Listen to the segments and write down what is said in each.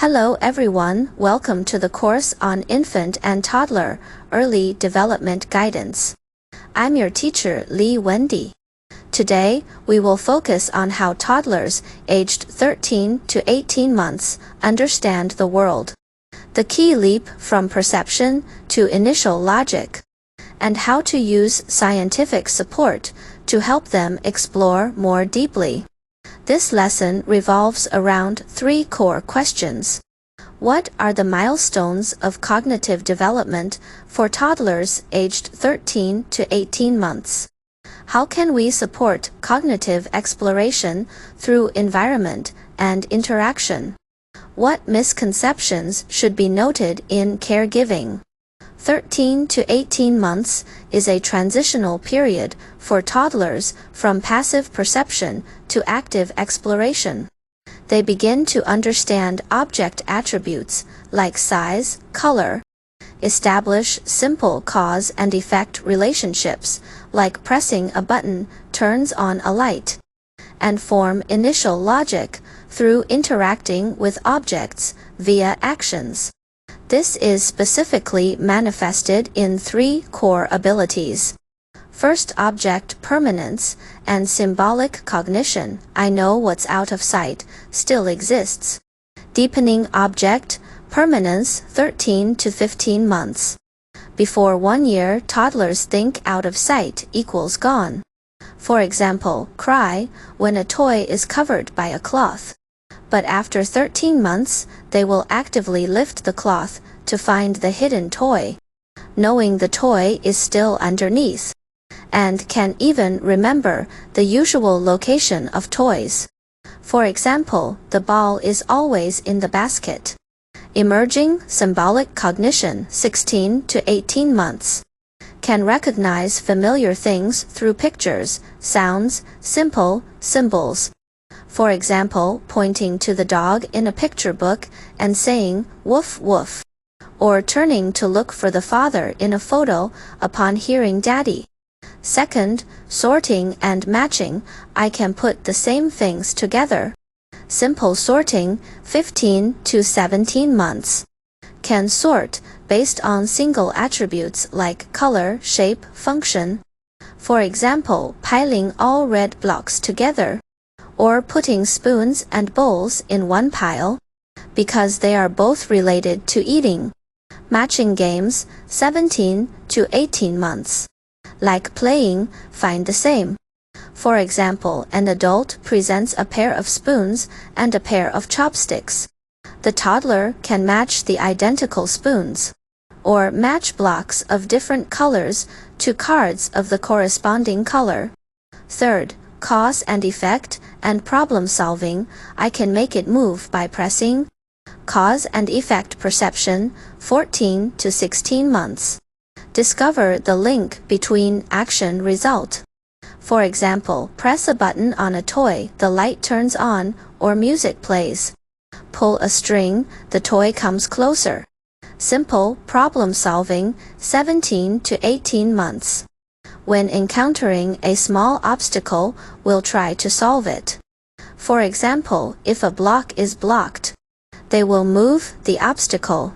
Hello everyone, welcome to the course on Infant and Toddler Early Development Guidance. I'm your teacher, Lee Wendy. Today, we will focus on how toddlers aged 13 to 18 months understand the world, the key leap from perception to initial logic, and how to use scientific support to help them explore more deeply. This lesson revolves around three core questions. What are the milestones of cognitive development for toddlers aged 13 to 18 months? How can we support cognitive exploration through environment and interaction? What misconceptions should be noted in caregiving? 13 to 18 months is a transitional period for toddlers from passive perception to active exploration. They begin to understand object attributes like size, color, establish simple cause and effect relationships like pressing a button turns on a light, and form initial logic through interacting with objects via actions. This is specifically manifested in three core abilities. First, object permanence and symbolic cognition. I know what's out of sight still exists. Deepening object permanence 13 to 15 months. Before 1 year, toddlers think out of sight equals gone. For example, cry when a toy is covered by a cloth. But after 13 months, they will actively lift the cloth to find the hidden toy, knowing the toy is still underneath, and can even remember the usual location of toys. For example, the ball is always in the basket. Emerging symbolic cognition 16 to 18 months. Can recognize familiar things through pictures, sounds, simple symbols. For example, pointing to the dog in a picture book and saying, "Woof woof," or turning to look for the father in a photo upon hearing daddy. Second, sorting and matching. I can put the same things together. Simple sorting 15 to 17 months. Can sort based on single attributes like color, shape, function. For example, piling all red blocks together, or putting spoons and bowls in one pile, because they are both related to eating. Matching games 17 to 18 months. Like playing find the same. For example, an adult presents a pair of spoons and a pair of chopsticks. The toddler can match the identical spoons, or match blocks of different colors to cards of the corresponding color. Third, cause and effect and problem solving. I can make it move by pressing. Cause and effect perception 14 to 16 months. Discover the link between action result. For example, press a button on a toy, the light turns on, or music plays. Pull a string, the toy comes closer. Simple problem solving 17 to 18 months. When encountering a small obstacle, we'll try to solve it. For example, if a block is blocked, they will move the obstacle.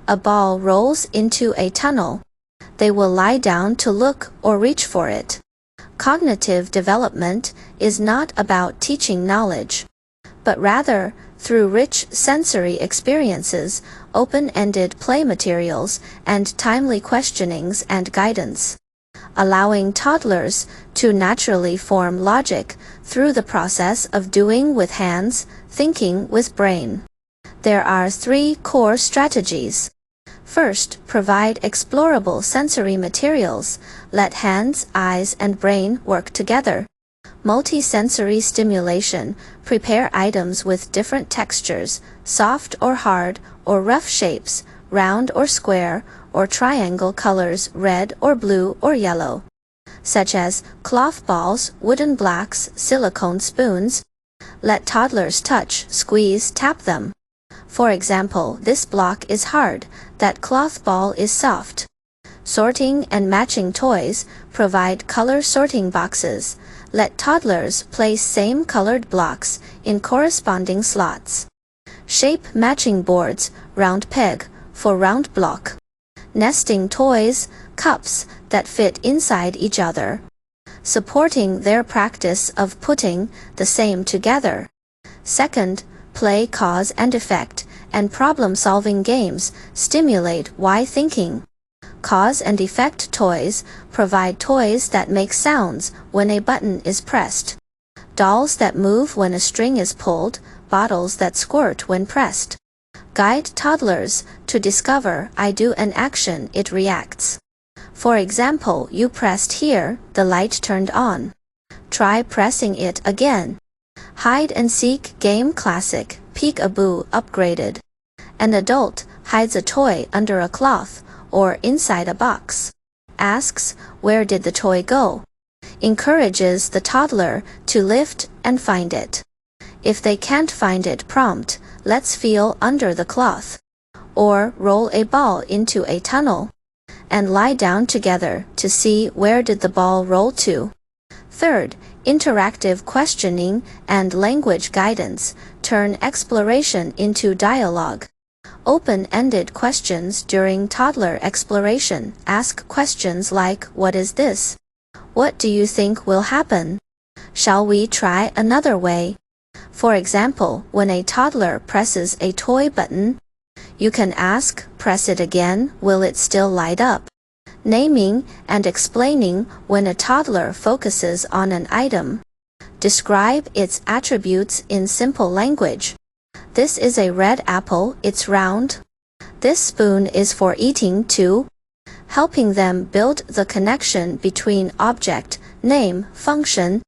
A ball rolls into a tunnel. They will lie down to look or reach for it. Cognitive development is not about teaching knowledge, but rather through rich sensory experiences, open-ended play materials, and timely questionings and guidance, allowing toddlers to naturally form logic through the process of doing with hands, thinking with brain. There are three core strategies. First, provide explorable sensory materials. Let hands, eyes, and brain work together. Multisensory stimulation. Prepare items with different textures, soft or hard, or rough shapes, round or square, or triangle colors, red or blue or yellow, such as cloth balls, wooden blocks, silicone spoons. Let toddlers touch, squeeze, tap them. For example, this block is hard, that cloth ball is soft. Sorting and matching toys. Provide color sorting boxes. Let toddlers place same colored blocks in corresponding slots. Shape matching boards, round peg, for round block. Nesting toys, cups that fit inside each other. Supporting their practice of putting the same together. Second, play cause and effect and problem-solving games stimulate why thinking. Cause and effect toys provide toys that make sounds when a button is pressed. Dolls that move when a string is pulled, bottles that squirt when pressed. Guide toddlers to discover I do an action it reacts. For example, you pressed here, the light turned on. Try pressing it again. Hide and seek game classic, peek-a-boo upgraded. An adult hides a toy under a cloth or inside a box. Asks, where did the toy go? Encourages the toddler to lift and find it. If they can't find it prompt, let's feel under the cloth. Or roll a ball into a tunnel. And lie down together to see where did the ball roll to. Third, interactive questioning and language guidance turn exploration into dialogue. Open-ended questions during toddler exploration. Ask questions like, what is this? What do you think will happen? Shall we try another way? For example, when a toddler presses a toy button, you can ask, press it again, will it still light up? Naming and explaining when a toddler focuses on an item. Describe its attributes in simple language. This is a red apple, it's round. This spoon is for eating too. Helping them build the connection between object, name, function,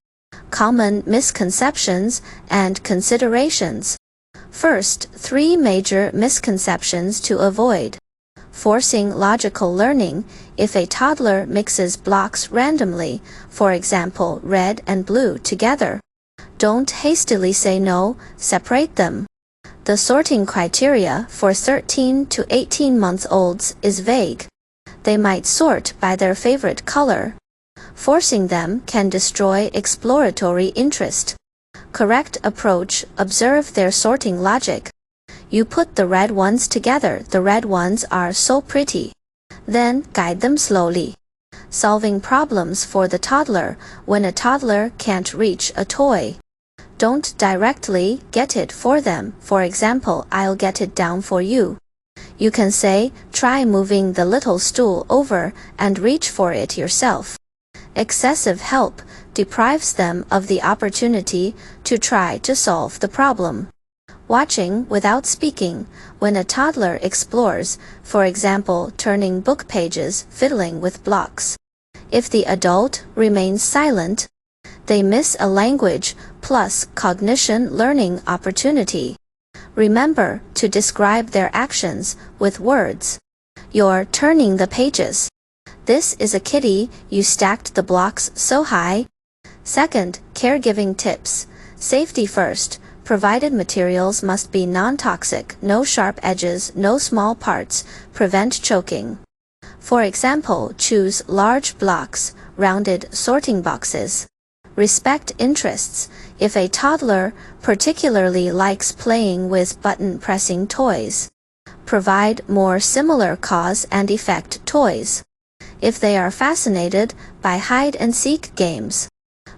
common misconceptions, and considerations. First, 3 major misconceptions to avoid. Forcing logical learning. If a toddler mixes blocks randomly, for example, red and blue together, don't hastily say no, separate them. The sorting criteria for 13 to 18-month-olds is vague. They might sort by their favorite color. Forcing them can destroy exploratory interest. Correct approach, observe their sorting logic. You put the red ones together, the red ones are so pretty. Then guide them slowly. Solving problems for the toddler when a toddler can't reach a toy. Don't directly get it for them. For example, I'll get it down for you. You can say, try moving the little stool over and reach for it yourself. Excessive help deprives them of the opportunity to try to solve the problem. Watching without speaking. When a toddler explores, for example, turning book pages, fiddling with blocks. If the adult remains silent, they miss a language plus cognition learning opportunity. Remember to describe their actions with words. You're turning the pages. This is a kitty, you stacked the blocks so high. Second, caregiving tips. Safety first. Provided materials must be non-toxic, no sharp edges, no small parts, prevent choking. For example, choose large blocks, rounded sorting boxes. Respect interests. If a toddler particularly likes playing with button-pressing toys, provide more similar cause and effect toys. If they are fascinated by hide-and-seek games,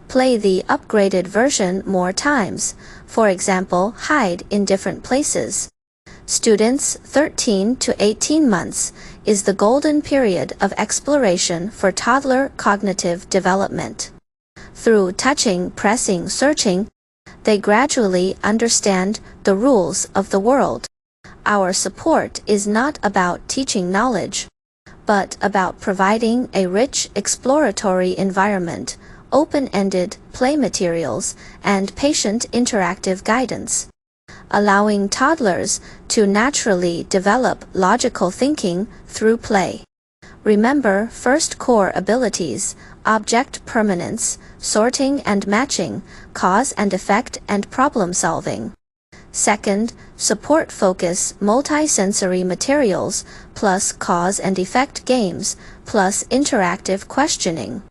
play the upgraded version more times. For example, hide in different places. Students 13 to 18 months is the golden period of exploration for toddler cognitive development. Through touching, pressing, searching, they gradually understand the rules of the world. Our support is not about teaching knowledge, but about providing a rich exploratory environment, open-ended play materials, and patient interactive guidance, allowing toddlers to naturally develop logical thinking through play. Remember first core abilities, object permanence, sorting and matching, cause and effect and problem solving. Second, support focus multisensory materials plus cause and effect games plus interactive questioning.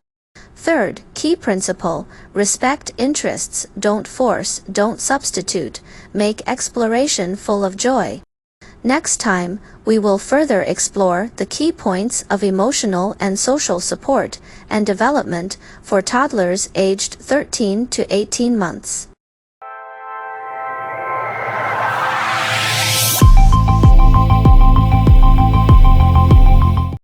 Third, key principle: respect interests, don't force, don't substitute, make exploration full of joy. Next time, we will further explore the key points of emotional and social support and development for toddlers aged 13 to 18 months.